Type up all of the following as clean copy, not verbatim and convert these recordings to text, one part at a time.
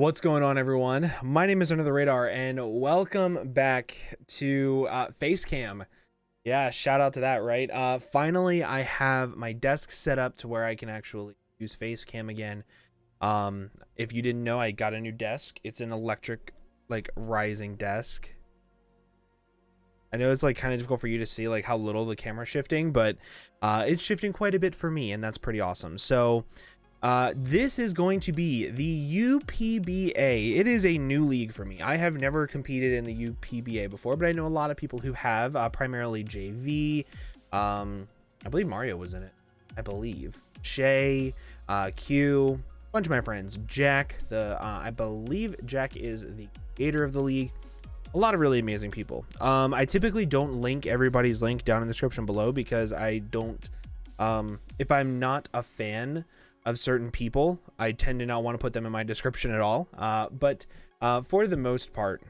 What's going on, everyone? My name is Under the Radar, and welcome back to Facecam. Yeah, shout out to that, right? Finally, I have my desk set up to where I can actually use Facecam again. If you didn't know, I got a new desk. It's an electric, rising desk. I know it's kind of difficult for you to see how little the camera's shifting, but it's shifting quite a bit for me, and that's pretty awesome. So this is going to be the UPBA. It is a new league for me. I have never competed in the UPBA before, but I know a lot of people who have, primarily JV. I believe Mario was in it. I believe Shay, Q, a bunch of my friends, Jack, I believe Jack is the creator of the league. A lot of really amazing people. I typically don't link everybody's link down in the description below because I don't, if I'm not a fan of certain people, I tend to not want to put them in my description at all. But for the most part,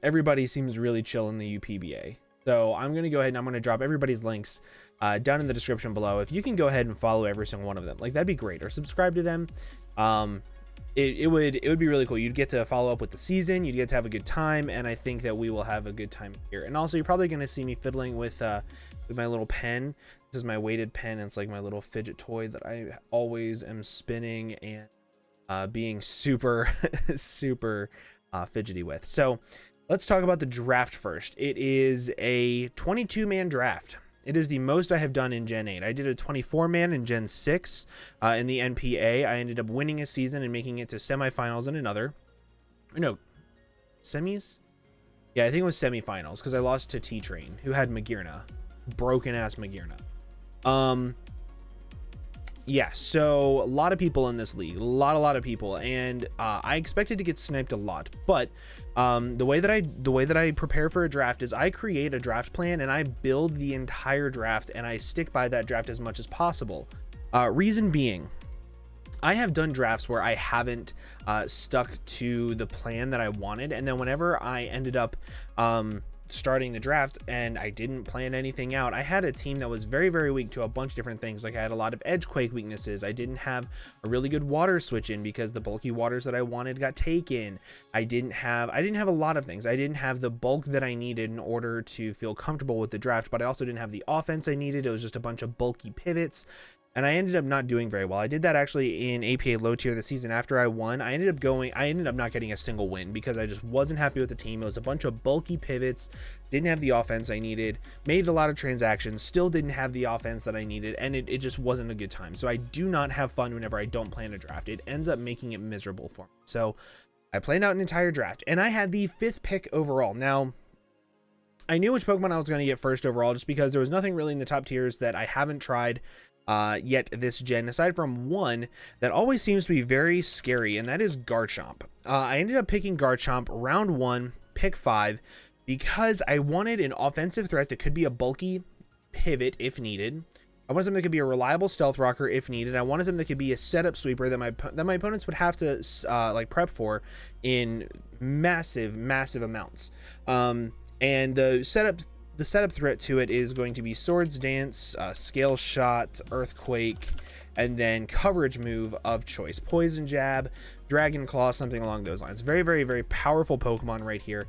everybody seems really chill in the UPBA. So I'm going to go ahead and I'm going to drop everybody's links down in the description below. If you can go ahead and follow every single one of them, that'd be great, or subscribe to them. It would be really cool. You'd get to follow up with the season, you'd get to have a good time, and I think that we will have a good time here. And also, you're probably going to see me fiddling with my little pen. This is my weighted pen. It's like my little fidget toy that I always am spinning and being super super fidgety with. So let's talk about the draft first. It is a 22-man draft. It is the most I have done in Gen 8. I did a 24-man in Gen 6 in the NPA. I ended up winning a season and making it to semifinals in another. Or no, semis? Yeah, I think it was semifinals because I lost to T-Train, who had Magearna. Broken ass Magearna. Yeah, so a lot of people in this league, a lot of people, and I expected to get sniped a lot, but the way that I prepare for a draft is I create a draft plan and I build the entire draft and I stick by that draft as much as possible. Reason being, I have done drafts where I haven't stuck to the plan that I wanted, and then whenever I ended up starting the draft and I didn't plan anything out, I had a team that was very, very weak to a bunch of different things. I had a lot of edge quake weaknesses. I didn't have a really good water switch in because the bulky waters that I wanted got taken. I didn't have a lot of things. I didn't have the bulk that I needed in order to feel comfortable with the draft, but I also didn't have the offense I needed. It was just a bunch of bulky pivots. And I ended up not doing very well. I did that actually in APA low tier the season after I won. I ended up not getting a single win because I just wasn't happy with the team. It was a bunch of bulky pivots, didn't have the offense I needed, made a lot of transactions, still didn't have the offense that I needed, and it just wasn't a good time. So I do not have fun whenever I don't plan a draft. It ends up making it miserable for me. So I planned out an entire draft, and I had the 5th pick overall. Now, I knew which Pokemon I was going to get first overall just because there was nothing really in the top tiers that I haven't tried yet this gen, aside from one that always seems to be very scary, and that is Garchomp. I ended up picking Garchomp round 1, pick 5, because I wanted an offensive threat that could be a bulky pivot if needed. I wanted something that could be a reliable stealth rocker if needed. I wanted something that could be a setup sweeper that my opponents would have to prep for in massive amounts. And the setup threat to it is going to be Swords Dance, Scale Shot, Earthquake, and then coverage move of choice. Poison Jab, Dragon Claw, something along those lines. Very, very, very powerful Pokemon right here.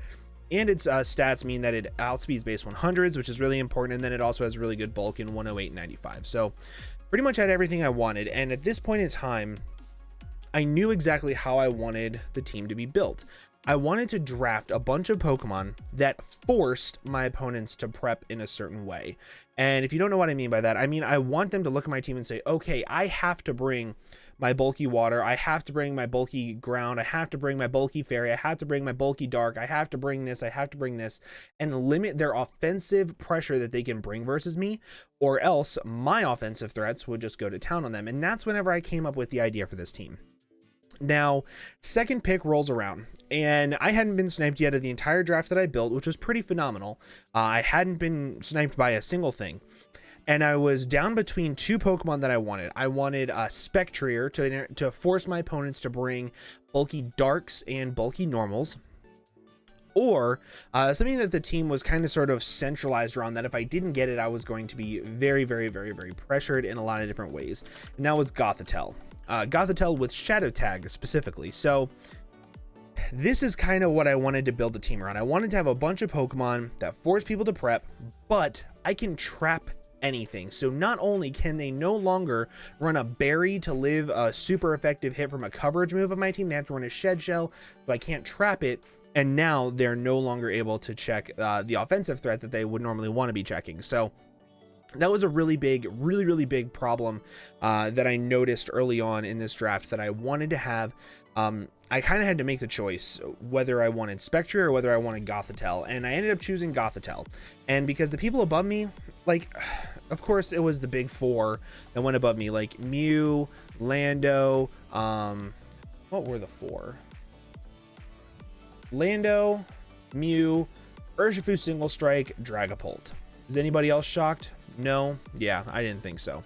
And its stats mean that it outspeeds base 100s, which is really important. And then it also has really good bulk in 108 and 95. So pretty much had everything I wanted. And at this point in time, I knew exactly how I wanted the team to be built. I wanted to draft a bunch of Pokemon that forced my opponents to prep in a certain way. And if you don't know what I mean by that, I mean, I want them to look at my team and say, okay, I have to bring my bulky water. I have to bring my bulky ground. I have to bring my bulky fairy. I have to bring my bulky dark. I have to bring this. I have to bring this, and limit their offensive pressure that they can bring versus me, or else my offensive threats would just go to town on them. And that's whenever I came up with the idea for this team. Now, 2nd pick rolls around, and I hadn't been sniped yet of the entire draft that I built, which was pretty phenomenal. I hadn't been sniped by a single thing, and I was down between 2 Pokemon that I wanted. I wanted a Spectrier to force my opponents to bring bulky darks and bulky normals, or something that the team was kind of sort of centralized around, that if I didn't get it, I was going to be very, very, very, very pressured in a lot of different ways, and that was Gothitelle. Gothitelle with Shadow Tag specifically. So this is kind of what I wanted to build the team around. I wanted to have a bunch of Pokemon that force people to prep, but I can trap anything. So not only can they no longer run a berry to live a super effective hit from a coverage move of my team, they have to run a Shed Shell, so I can't trap it. And now they're no longer able to check the offensive threat that they would normally want to be checking. So that was a really big problem that I noticed early on in this draft that I wanted to have. I kind of had to make the choice whether I wanted Spectre or whether I wanted Gothitelle, and I ended up choosing Gothitelle. And because the people above me, like, of course it was the big four that went above me, like Mew, Lando, what were the four? Lando, Mew, Urshifu Single Strike, Dragapult. Is anybody else shocked? No? Yeah, I didn't think so.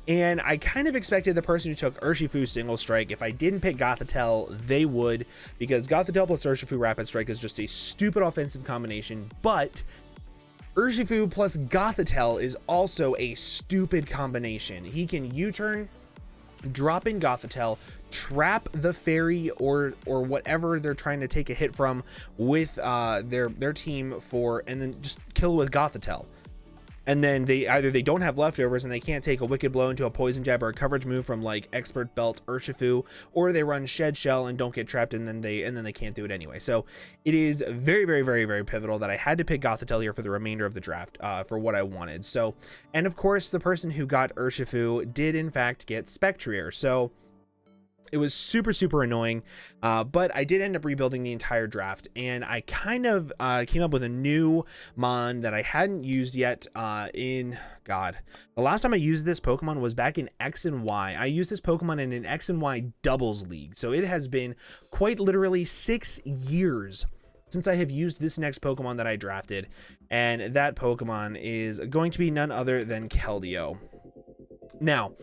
And I kind of expected the person who took Urshifu Single Strike, if I didn't pick Gothitelle, they would, because Gothitelle plus Urshifu Rapid Strike is just a stupid offensive combination, but Urshifu plus Gothitelle is also a stupid combination. He can U-turn, drop in Gothitelle, trap the fairy or whatever they're trying to take a hit from with their team for, and then just kill with Gothitelle. And then they don't have leftovers and they can't take a Wicked Blow into a Poison Jab or a coverage move from like Expert Belt Urshifu, or they run Shed Shell and don't get trapped, and then they can't do it anyway. So it is very pivotal that I had to pick Gothitelle here for the remainder of the draft for what I wanted. So, and of course the person who got Urshifu did in fact get Spectrier. So it was super annoying, but I did end up rebuilding the entire draft, and I kind of came up with a new mon that I hadn't used yet the last time I used this Pokemon was back in X and Y. I used this Pokemon in an X and Y doubles league, so it has been quite literally 6 years since I have used this next Pokemon that I drafted, and that Pokemon is going to be none other than Keldeo. Now,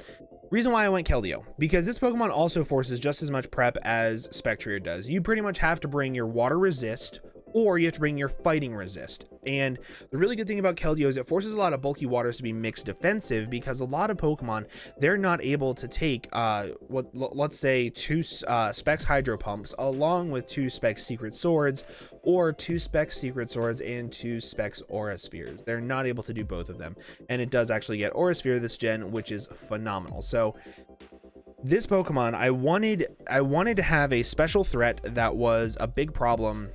reason why I went Keldeo, because this Pokemon also forces just as much prep as Spectrier does. You pretty much have to bring your water resist, or you have to bring your fighting resist. And the really good thing about Keldeo is it forces a lot of bulky waters to be mixed defensive, because a lot of Pokemon, they're not able to take let's say 2 Specs Hydro Pumps along with 2 Specs Secret Swords, or 2 Specs Secret Swords and 2 Specs Aura Spheres. They're not able to do both of them, and it does actually get Aura Sphere this gen, which is phenomenal. So this Pokemon, I wanted to have a special threat that was a big problem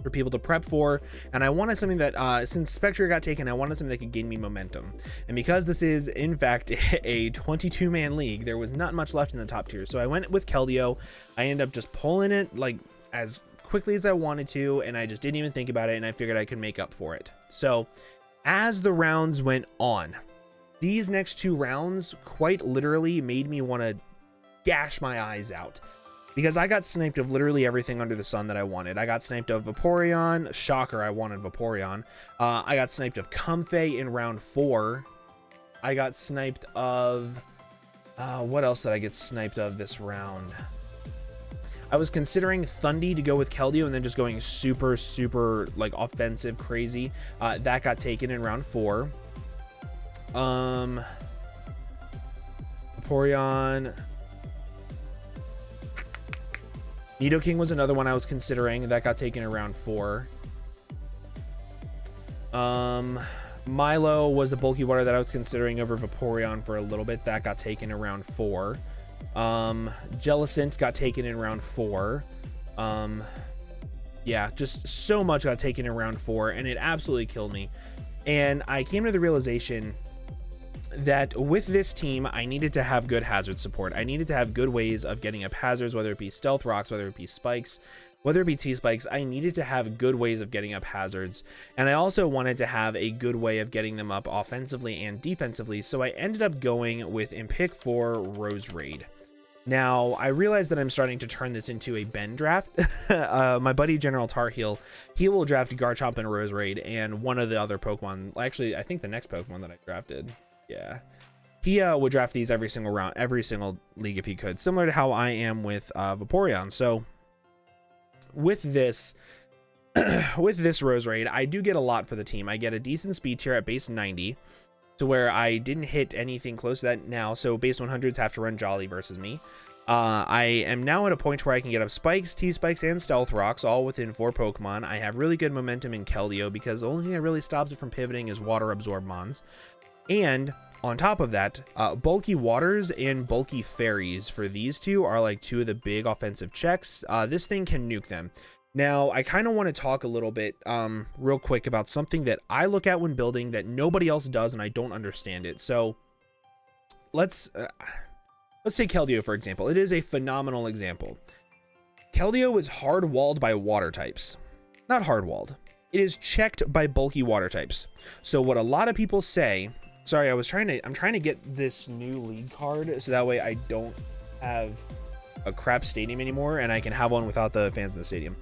for people to prep for, and I wanted something that since Spectre got taken, I wanted something that could gain me momentum. And because this is in fact a 22-man league, there was not much left in the top tier, so I went with Keldeo. I ended up just pulling it like as quickly as I wanted to, and I just didn't even think about it, and I figured I could make up for it. So as the rounds went on, these next 2 rounds quite literally made me want to gash my eyes out, because I got sniped of literally everything under the sun that I wanted. I got sniped of Vaporeon. Shocker, I wanted Vaporeon. I got sniped of Comfey in round 4. I got sniped of... what else did I get sniped of this round? I was considering Thundy to go with Keldeo and then just going super like offensive crazy. That got taken in round 4. Vaporeon... Nidoking was another one I was considering. That got taken around 4. Milo was the bulky water that I was considering over Vaporeon for a little bit. That got taken around 4. Jellicent got taken in round 4. Yeah, just so much got taken in round 4, and it absolutely killed me. And I came to the realization that with this team, I needed to have good hazard support. I needed to have good ways of getting up hazards, whether it be stealth rocks, whether it be spikes, whether it be T-spikes. I needed to have good ways of getting up hazards, and I also wanted to have a good way of getting them up offensively and defensively, so I ended up going with in pick 4 Roserade. Now, I realize that I'm starting to turn this into a Ben draft. My buddy General Tarheel, he will draft Garchomp and Roserade, and one of the other Pokemon, actually I think the next Pokemon that I drafted, yeah, he would draft these every single round, every single league if he could, similar to how I am with Vaporeon. So with this Roserade, I do get a lot for the team. I get a decent speed tier at base 90. to where I didn't hit anything close to that now. So base 100s have to run Jolly versus me. I am now at a point where I can get up Spikes, T-Spikes, and Stealth Rocks all within 4 Pokemon. I have really good momentum in Keldeo because the only thing that really stops it from pivoting is Water Absorb Mons. And on top of that, Bulky Waters and Bulky Fairies for these two are like 2 of the big offensive checks. This thing can nuke them. Now, I kind of want to talk a little bit real quick about something that I look at when building that nobody else does and I don't understand it. So let's take Keldeo, for example. It is a phenomenal example. Keldeo is hard-walled by water types. Not hard-walled. It is checked by bulky water types. So what a lot of people say... Sorry, I'm trying to get this new league card so that way I don't have a crap stadium anymore and I can have one without the fans in the stadium.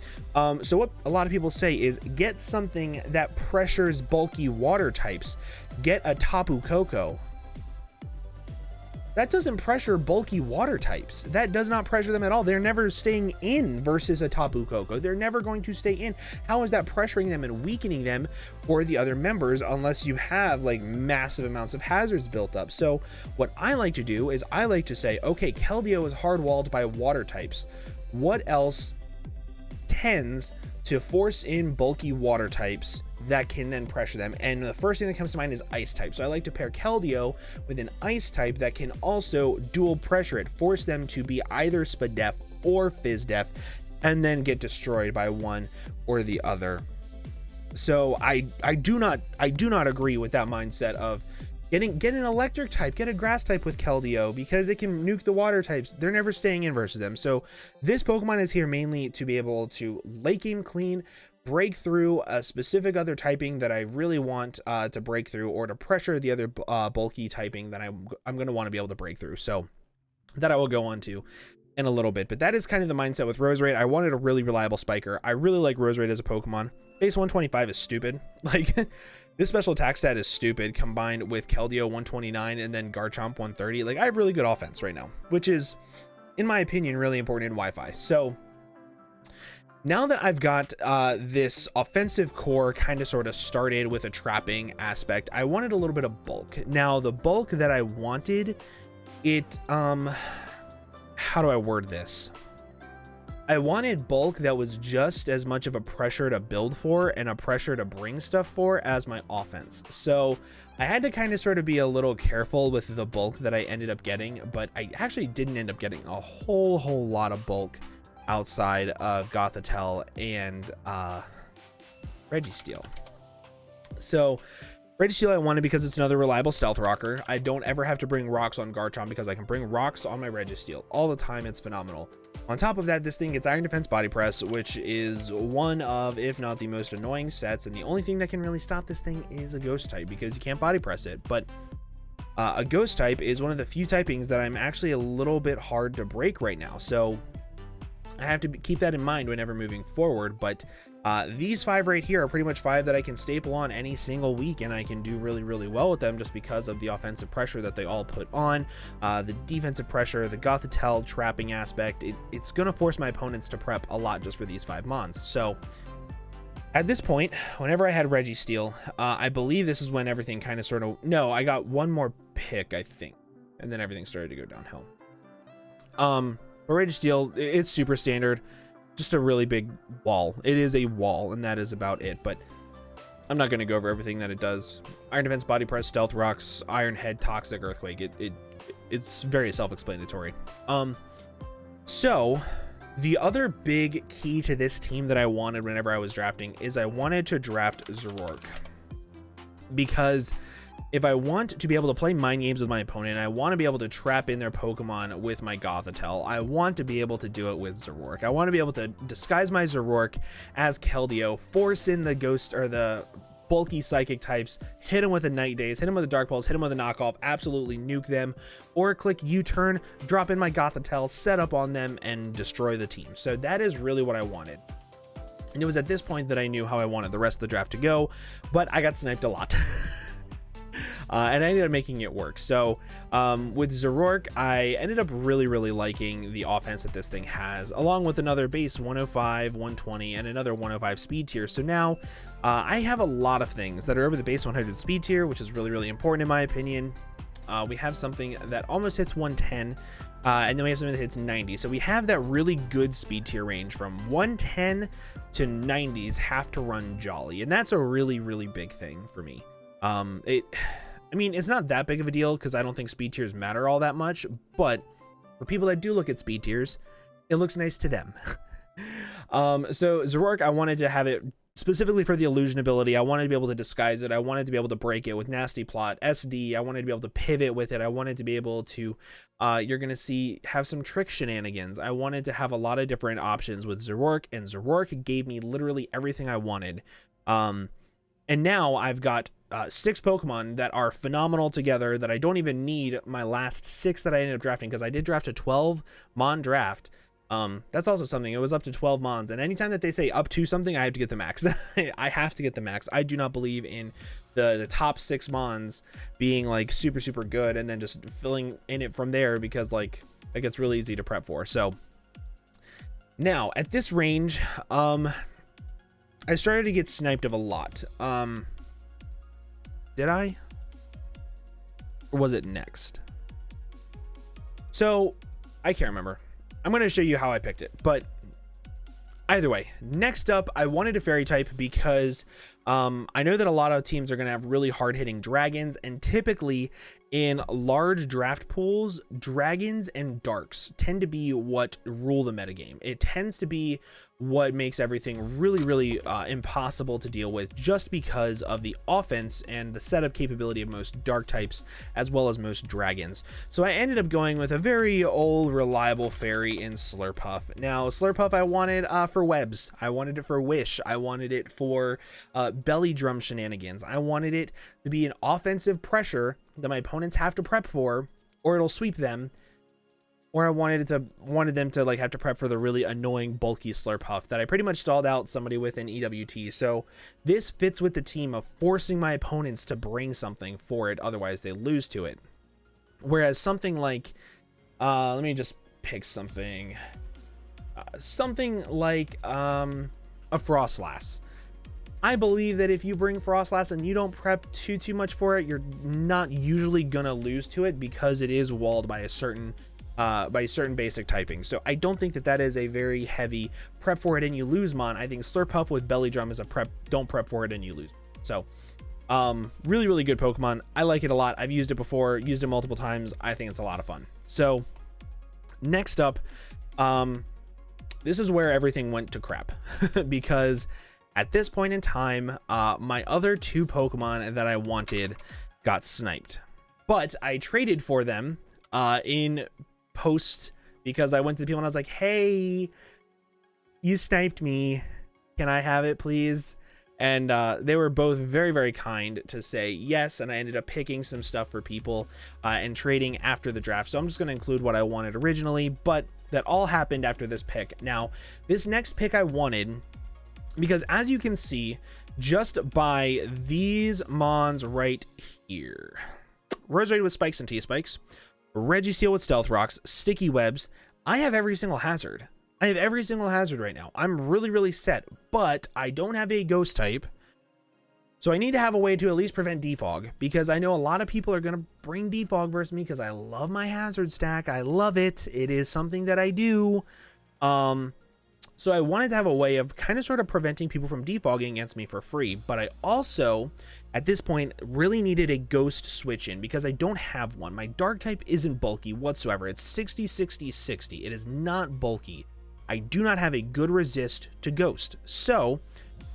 So what a lot of people say is get something that pressures bulky water types. Get a Tapu Koko. That doesn't pressure bulky water types. That does not pressure them at all. They're never staying in versus a Tapu Koko. They're never going to stay in. How is that pressuring them and weakening them for the other members unless you have like massive amounts of hazards built up? So what I like to do is I like to say, okay, Keldeo is hard-walled by water types. What else tends to force in bulky water types that can then pressure them? And the first thing that comes to mind is ice type. So I like to pair Keldeo with an ice type that can also dual pressure it, force them to be either Spadef or Fizdef, and then get destroyed by one or the other. So I do not agree with that mindset of get an electric type, get a grass type with Keldeo because it can nuke the water types. They're never staying in versus them. So this Pokemon is here mainly to be able to late game clean, break through a specific other typing that I really want to break through, or to pressure the other bulky typing that I'm going to want to be able to break through. So that I will go on to in a little bit. But that is kind of the mindset with Roserade. I wanted a really reliable spiker. I really like Roserade as a Pokemon. Base 125 is stupid. Like this special attack stat is stupid combined with Keldeo 129 and then Garchomp 130. Like I have really good offense right now, which is, in my opinion, really important in Wi-Fi. So now that I've got this offensive core kind of sort of started with a trapping aspect, I wanted a little bit of bulk. Now the bulk that I wanted, how do I word this? I wanted bulk that was just as much of a pressure to build for and a pressure to bring stuff for as my offense. So I had to kind of sort of be a little careful with the bulk that I ended up getting, but I actually didn't end up getting a whole lot of bulk outside of Gothitelle and Registeel. So Registeel I wanted because it's another reliable stealth rocker. I don't ever have to bring rocks on Garchomp because I can bring rocks on my Registeel all the time. It's phenomenal. On top of that, this thing gets Iron Defense Body Press, which is one of, if not the most annoying sets, and the only thing that can really stop this thing is a Ghost type because you can't Body Press it. But a Ghost type is one of the few typings that I'm actually a little bit hard to break right now. So I have to keep that in mind whenever moving forward. But these 5 right here are pretty much 5 that I can staple on any single week, and I can do really well with them just because of the offensive pressure that they all put on, the defensive pressure, the Gothitelle trapping aspect. It's going to force my opponents to prep a lot just for these 5 mons. So at this point, whenever I had Registeel, I believe this is when everything kind of sort of... No, I got one more pick, I think, and then everything started to go downhill. But Registeel, it's super standard. Just a really big wall. It is a wall, and that is about it. But I'm not going to go over everything that it does. Iron Defense, Body Press, Stealth Rocks, Iron Head, Toxic, Earthquake. It's very self-explanatory. So the other big key to this team that I wanted whenever I was drafting is I wanted to draft Zoroark. Because if I want to be able to play mind games with my opponent, I want to be able to trap in their Pokemon with my Gothitelle, I want to be able to do it with Zoroark. I want to be able to disguise my Zoroark as Keldeo, force in the Ghost or the bulky Psychic types, hit him with a Night Daze, hit him with a Dark Pulse, hit him with a Knockoff, absolutely nuke them, or click U-turn, drop in my Gothitelle, set up on them, and destroy the team. So that is really what I wanted. And it was at this point that I knew how I wanted the rest of the draft to go, but I got sniped a lot. and I ended up making it work. So with Zoroark, I ended up really liking the offense that this thing has, along with another base 105, 120, and another 105 speed tier. So now I have a lot of things that are over the base 100 speed tier, which is really important in my opinion. We have something that almost hits 110, and then we have something that hits 90. So we have that really good speed tier range from 110 to 90s have to run Jolly, and that's a really big thing for me. I mean, it's not that big of a deal because I don't think speed tiers matter all that much, but for people that do look at speed tiers, it looks nice to them. So Zoroark, I wanted to have it specifically for the illusion ability. I wanted to be able to disguise it. I wanted to be able to break it with Nasty Plot, SD. I wanted to be able to pivot with it. I wanted to be able to, you're going to have some trick shenanigans. I wanted to have a lot of different options with Zoroark, and Zoroark gave me literally everything I wanted. And now I've got 6 Pokemon that are phenomenal together that I don't even need my last 6 that I ended up drafting, because I did draft a 12 Mon draft. That's also something. It was up to 12 Mons, and anytime that they say up to something, I have to get the max. I have to get the max. I do not believe in the top 6 Mons being like super good and then just filling in it from there, because like it gets really easy to prep for. So now at this range, I started to get sniped of a lot. Did I? Or was it next? So I can't remember. I'm going to show you how I picked it, but either way, next up, I wanted a fairy type because I know that a lot of teams are going to have really hard hitting dragons, and typically in large draft pools, dragons and darks tend to be what rule the metagame. It tends to be what makes everything really impossible to deal with, just because of the offense and the setup capability of most dark types as well as most dragons. So I ended up going with a very old reliable fairy in Slurpuff. Now Slurpuff I wanted for webs, I wanted it for wish, I wanted it for belly drum shenanigans, I wanted it to be an offensive pressure that my opponents have to prep for, or it'll sweep them. Or I wanted them to like have to prep for the really annoying bulky Slurpuff that I pretty much stalled out somebody with in EWT. So this fits with the team of forcing my opponents to bring something for it, otherwise they lose to it. Whereas something like, let me just pick something, something like a Frostlass. I believe that if you bring Frostlass and you don't prep too much for it, you're not usually gonna lose to it, because it is walled by a certain basic typing. So I don't think that that is a very heavy prep for it and you lose mon. I think Slurpuff with belly drum is a don't prep for it and you lose. So really good Pokemon. I like it a lot. I've used it before, used it multiple times. I think it's a lot of fun. So next up, this is where everything went to crap because at this point in time, my other 2 Pokemon that I wanted got sniped, but I traded for them in post, because I went to the people and I was like, hey, you sniped me, can I have it please? And they were both very kind to say yes, and I ended up picking some stuff for people and trading after the draft. So I'm just going to include what I wanted originally, but that all happened after this pick. Now this next pick I wanted, because as you can see just by these mons right here, Roserade with spikes and T-spikes, Registeel with stealth rocks, sticky webs. I have every single hazard. I have every single hazard right now. I'm really set, but I don't have a ghost type. So I need to have a way to at least prevent defog, because I know a lot of people are going to bring defog versus me because I love my hazard stack. I love it. It is something that I do. So I wanted to have a way of kind of sort of preventing people from defogging against me for free, but I also, at this point, really needed a ghost switch in because I don't have one. My dark type isn't bulky whatsoever. It's 60-60-60. It is not bulky. I do not have a good resist to ghost. So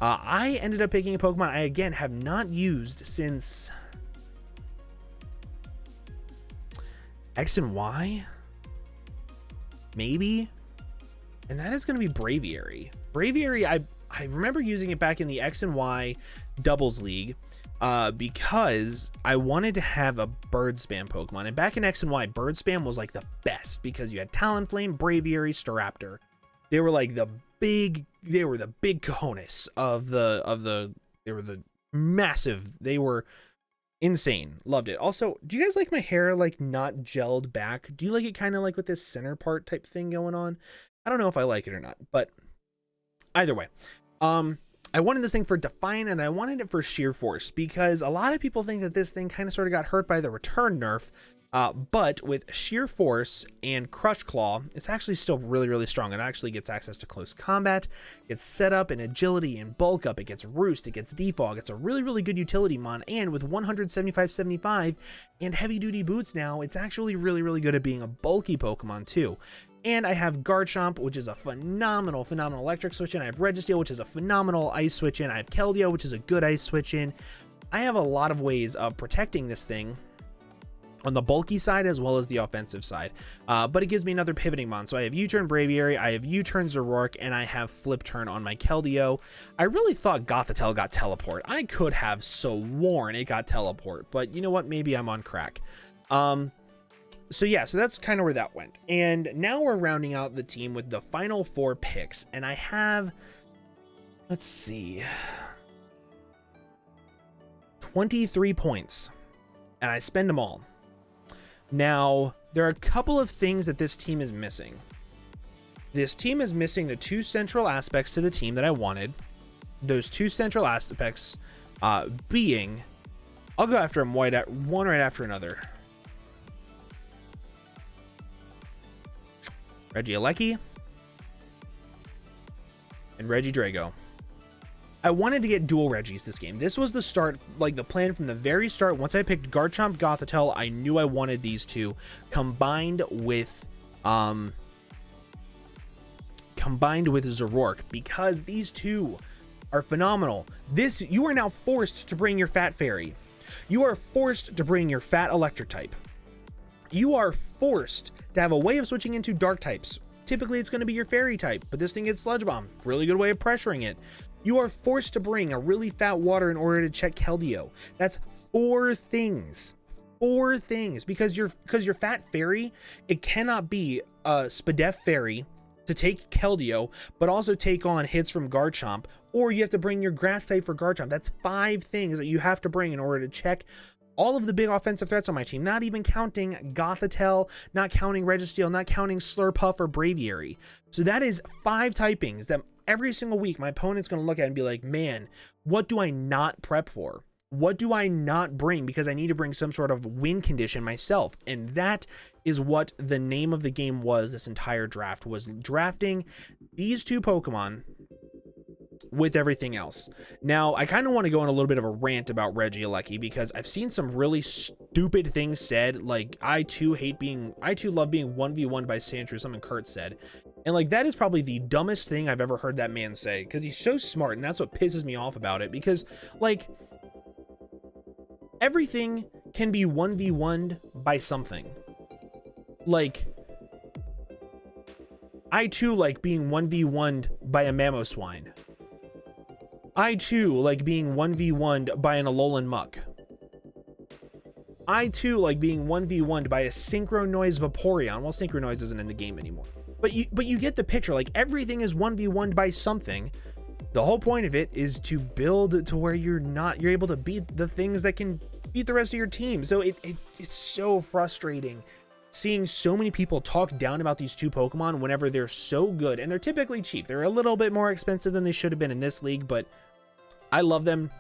I ended up picking a Pokemon I, again, have not used since X and Y, maybe. And that is going to be Braviary. Braviary, I remember using it back in the X and Y doubles league because I wanted to have a bird spam Pokemon. And back in X and Y, bird spam was like the best because you had Talonflame, Braviary, Staraptor. They were like the big cojones of the they were the massive. They were Insane. Loved it. Also, do you guys like my hair like not gelled back? Do you like it kind of like with this center part type thing going on? I don't know if I like it or not, but either way, I wanted this thing for Defiant and I wanted it for Sheer Force because a lot of people think that this thing kind of sort of got hurt by the return nerf. But with Sheer Force and Crush Claw, it's actually still really, really strong. It actually gets access to close combat, gets set up in agility and bulk up, it gets roost, it gets defog. It's a really, really good utility mon, and with 175-75 and heavy duty boots now, it's actually really, really good at being a bulky Pokemon too. And I have Garchomp, which is a phenomenal electric switch in. I have Registeel, which is a phenomenal ice switch in. I have Keldeo, which is a good ice switch in. I have a lot of ways of protecting this thing on the bulky side as well as the offensive side, but it gives me another pivoting mon. So I have U-turn Braviary, I have U-turn Zoroark, and I have flip turn on my Keldeo. I really thought Gothitelle got teleport. I could have sworn it got teleport, but you know what, maybe I'm on crack. So yeah, so that's kind of where that went, and now we're rounding out the team with the final 4 picks, and I have, let's see, 23 points, and I spend them all. Now, there are a couple of things that this team is missing. This team is missing the 2 central aspects to the team that I wanted. Those 2 central aspects being, I'll go after them one right after another. Regieleki and Regidrago. I wanted to get dual Regis this game. This was the start, like the plan from the very start. Once I picked Garchomp, Gothitelle, I knew I wanted these two combined with Zoroark, because these two are phenomenal. You are now forced to bring your Fat Fairy. You are forced to bring your Fat Electric type. You are forced to have a way of switching into dark types. Typically it's going to be your fairy type, but this thing gets Sludge Bomb. Really good way of pressuring it. You are forced to bring a really fat water in order to check Keldeo. That's 4 things. 4 things. Because your Fat Fairy, it cannot be a Spadef Fairy to take Keldeo, but also take on hits from Garchomp, or you have to bring your grass type for Garchomp. That's 5 things that you have to bring in order to check all of the big offensive threats on my team, not even counting Gothitelle, not counting Registeel, not counting Slurpuff or Braviary. So that is 5 typings that every single week my opponent's going to look at and be like, man, what do I not prep for? What do I not bring? Because I need to bring some sort of win condition myself. And that is what the name of the game was this entire draft, was drafting these 2 Pokemon with everything else. Now, I kind of want to go on a little bit of a rant about Regieleki because I've seen some really stupid things said, like I too love being 1v1'd by Sandshrew, something Kurt said. And like, that is probably the dumbest thing I've ever heard that man say, because he's so smart, and that's what pisses me off about it, because like, everything can be 1v1'd by something. Like, I too like being 1v1'd by a Mamoswine. I too like being 1v1'd by an Alolan Muck. I too like being 1v1'd by a Synchro Noise Vaporeon. Well, Synchro Noise isn't in the game anymore. But you get the picture. Like, everything is 1v1'd by something. The whole point of it is to build to where you're able to beat the things that can beat the rest of your team. So it's so frustrating seeing so many people talk down about these 2 Pokemon whenever they're so good, and they're typically cheap. They're a little bit more expensive than they should have been in this league, but I love them,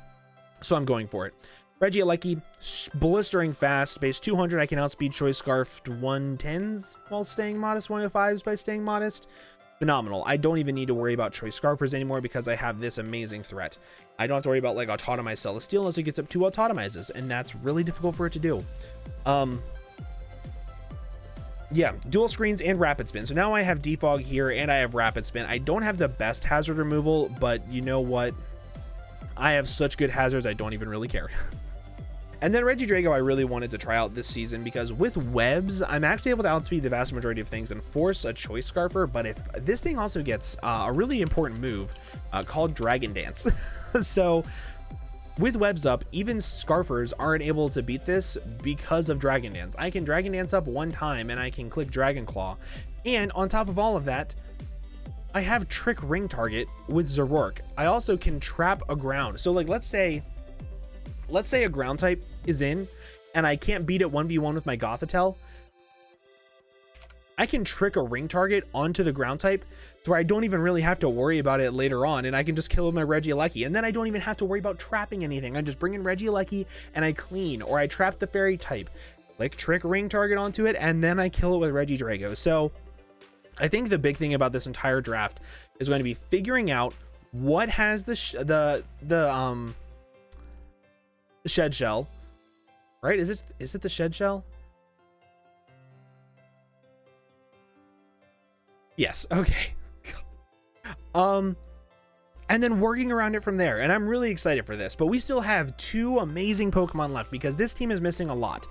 so I'm going for it. Regieleki, blistering fast, base 200. I can outspeed Choice Scarf 110s while staying modest, 105s by staying modest. Phenomenal. I don't even need to worry about Choice Scarfers anymore because I have this amazing threat. I don't have to worry about like Autotomize Celesteal unless it gets up 2 Autotomizes, and that's really difficult for it to do. Yeah, dual screens and rapid spin. So now I have defog here and I have rapid spin. I don't have the best hazard removal, but you know what? I have such good hazards, I don't even really care. And then Regidrago I really wanted to try out this season because with webs, I'm actually able to outspeed the vast majority of things and force a Choice Scarfer. But if this thing also gets a really important move called Dragon Dance. So with webs up, even Scarfers aren't able to beat this because of Dragon Dance. I can Dragon Dance up 1 time and I can click Dragon Claw. And on top of all of that, I have Trick Ring Target with Zoroark. I also can trap a ground. So like, let's say a ground type is in and I can't beat it 1v1 with my Gothitelle, I can trick a ring target onto the ground type to where I don't even really have to worry about it later on, and I can just kill with my Regieleki, and then I don't even have to worry about trapping anything. I just bring in Regieleki and I clean, or I trap the fairy type, like trick ring target onto it, and then I kill it with Regidrago. So I think the big thing about this entire draft is going to be figuring out what has the shed shell, right? Is it the shed shell? Yes. Okay. And then working around it from there. And I'm really excited for this, but we still have 2 amazing Pokemon left because this team is missing a lot.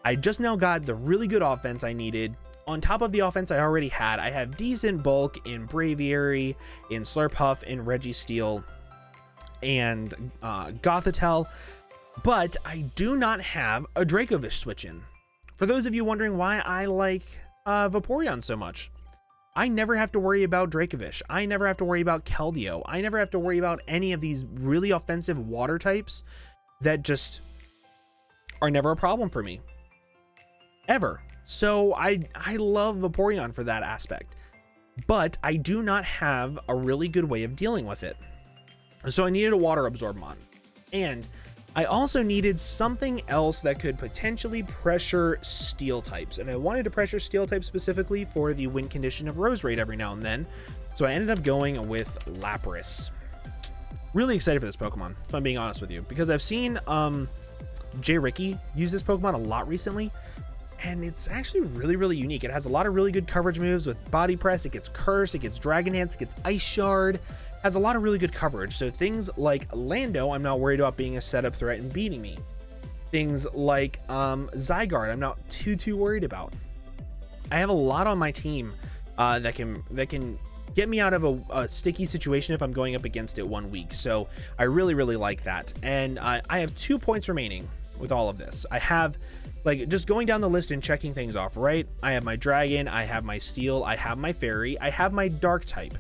I just now got the really good offense I needed. On top of the offense I already had, I have decent bulk in Braviary, in Slurpuff, in Registeel, and Gothitelle, but I do not have a Dracovish switch in. For those of you wondering why I like Vaporeon so much, I never have to worry about Dracovish. I never have to worry about Keldeo. I never have to worry about any of these really offensive water types that just are never a problem for me. Ever. So I love Vaporeon for that aspect. But I do not have a really good way of dealing with it. So I needed a water Absorbmon. And I also needed something else that could potentially pressure steel types. And I wanted to pressure steel types specifically for the win condition of Roserade every now and then. So I ended up going with Lapras. Really excited for this Pokemon, if I'm being honest with you, because I've seen Ricky use this Pokemon a lot recently. And it's actually really, really unique. It has a lot of really good coverage moves with Body Press. It gets Curse, it gets Dragon Dance, it gets Ice Shard. Has a lot of really good coverage. So things like Lando, I'm not worried about being a setup threat and beating me. Things like Zygarde, I'm not too worried about. I have a lot on my team that can get me out of a sticky situation if I'm going up against it 1 week. So I really, really like that. And I have 2 points remaining with all of this. I have, like, just going down the list and checking things off, right? I have my Dragon, I have my Steel, I have my Fairy, I have my Dark type.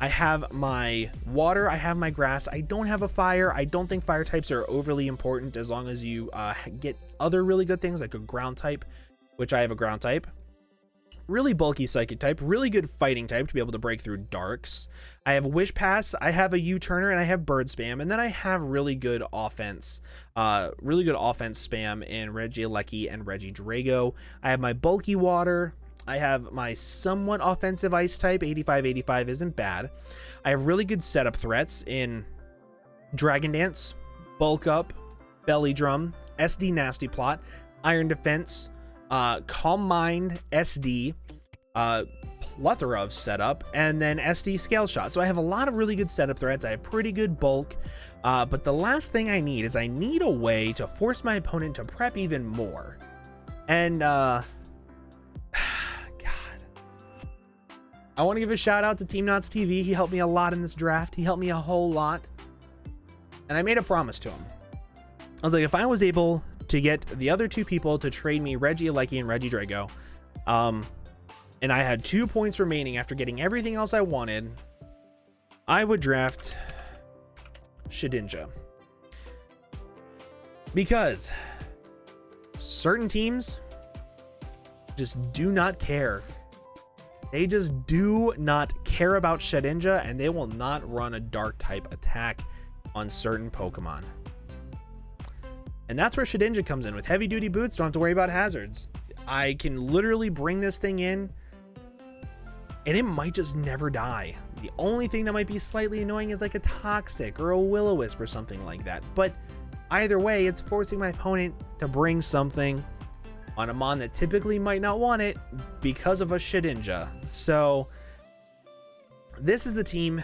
I have my Water, I have my Grass, I don't have a Fire. I don't think Fire types are overly important as long as you get other really good things like a Ground type, which I have a Ground type. Really bulky Psychic type, really good Fighting type to be able to break through Darks. I have Wish Pass, I have a U-Turner, and I have Bird Spam, and then I have really good offense spam in Regieleki and Regidrago. I have my bulky Water. I have my somewhat offensive Ice type. 85-85 isn't bad. I have really good setup threats in Dragon Dance, Bulk Up, Belly Drum, SD Nasty Plot, Iron Defense, Calm Mind, SD, plethora of setup, and then SD Scale Shot. So I have a lot of really good setup threats. I have pretty good bulk, but the last thing I need is I need a way to force my opponent to prep even more. And I want to give a shout out to Team Knots TV. He helped me a lot in this draft. He helped me a whole lot. And I made a promise to him. I was like, if I was able to get the other 2 people to trade me Regieleki and Regidrago, and I had 2 points remaining after getting everything else I wanted, I would draft Shedinja. Because certain teams just do not care. They just do not care about Shedinja, and they will not run a Dark type attack on certain Pokemon. And that's where Shedinja comes in. With heavy duty boots, don't have to worry about hazards. I can literally bring this thing in and it might just never die. The only thing that might be slightly annoying is like a Toxic or a Will-O-Wisp or something like that. But either way, it's forcing my opponent to bring something on a mon that typically might not want it because of a Shedinja. So this is the team,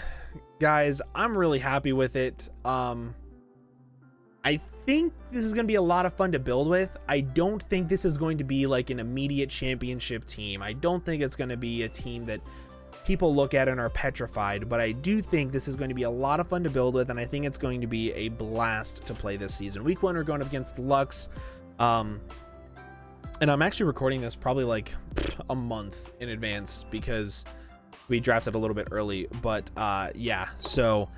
guys. I'm really happy with it. I think this is going to be a lot of fun to build with. I don't think this is going to be like an immediate championship team. I don't think it's going to be a team that people look at and are petrified, but I do think this is going to be a lot of fun to build with, and I think it's going to be a blast to play this season. Week 1, we're going up against Lux. And I'm actually recording this probably like a month in advance because we drafted a little bit early, but yeah, so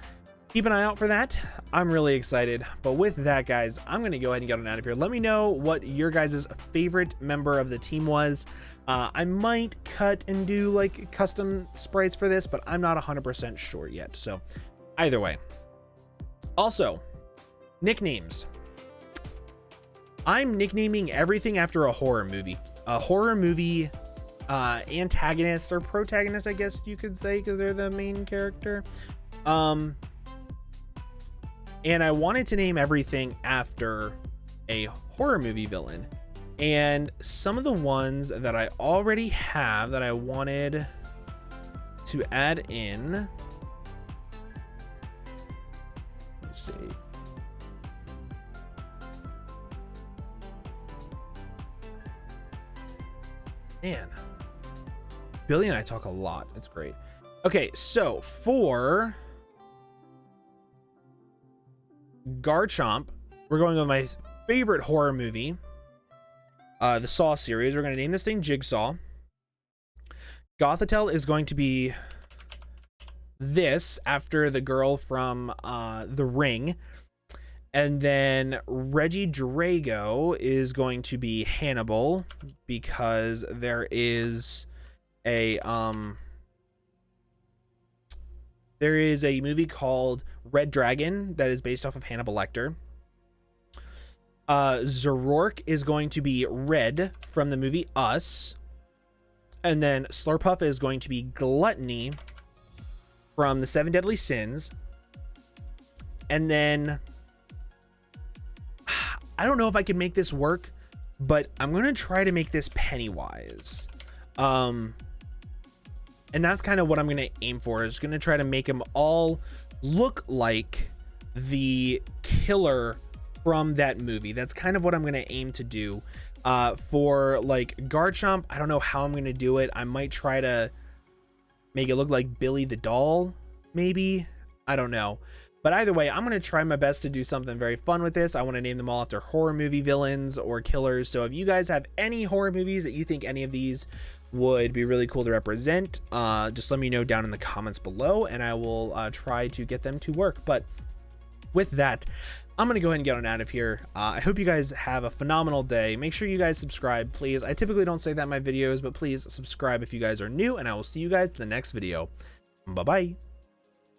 keep an eye out for that. I'm really excited. But with that, guys, I'm going to go ahead and get on out of here. Let me know what your guys' favorite member of the team was. I might cut and do like custom sprites for this, but I'm not 100% sure yet. So either way. Also, nicknames. I'm nicknaming everything after a horror movie. A horror movie antagonist or protagonist, I guess you could say, because they're the main character. And I wanted to name everything after a horror movie villain. And some of the ones that I already have that I wanted to add in. Let's see. Man, Billy and I talk a lot. It's great. Okay, so for Garchomp, we're going with my favorite horror movie, the Saw series. We're going to name this thing Jigsaw. Gothitelle is going to be this, after the girl from The Ring. And then Regidrago is going to be Hannibal, because there is a movie called Red Dragon that is based off of Hannibal Lecter. Zoroark is going to be Red from the movie Us. And then Slurpuff is going to be Gluttony from the Seven Deadly Sins. And then I don't know if I can make this work, but I'm going to try to make this Pennywise. And that's kind of what I'm going to aim for, is going to try to make them all look like the killer from that movie. That's kind of what I'm going to aim to do. For like Garchomp, I don't know how I'm going to do it. I might try to make it look like Billy the Doll, maybe. I don't know. But either way, I'm going to try my best to do something very fun with this. I want to name them all after horror movie villains or killers. So if you guys have any horror movies that you think any of these would be really cool to represent, just let me know down in the comments below, and I will try to get them to work. But with that, I'm going to go ahead and get on out of here. I hope you guys have a phenomenal day. Make sure you guys subscribe, please. I typically don't say that in my videos, but please subscribe if you guys are new, and I will see you guys in the next video. Bye-bye.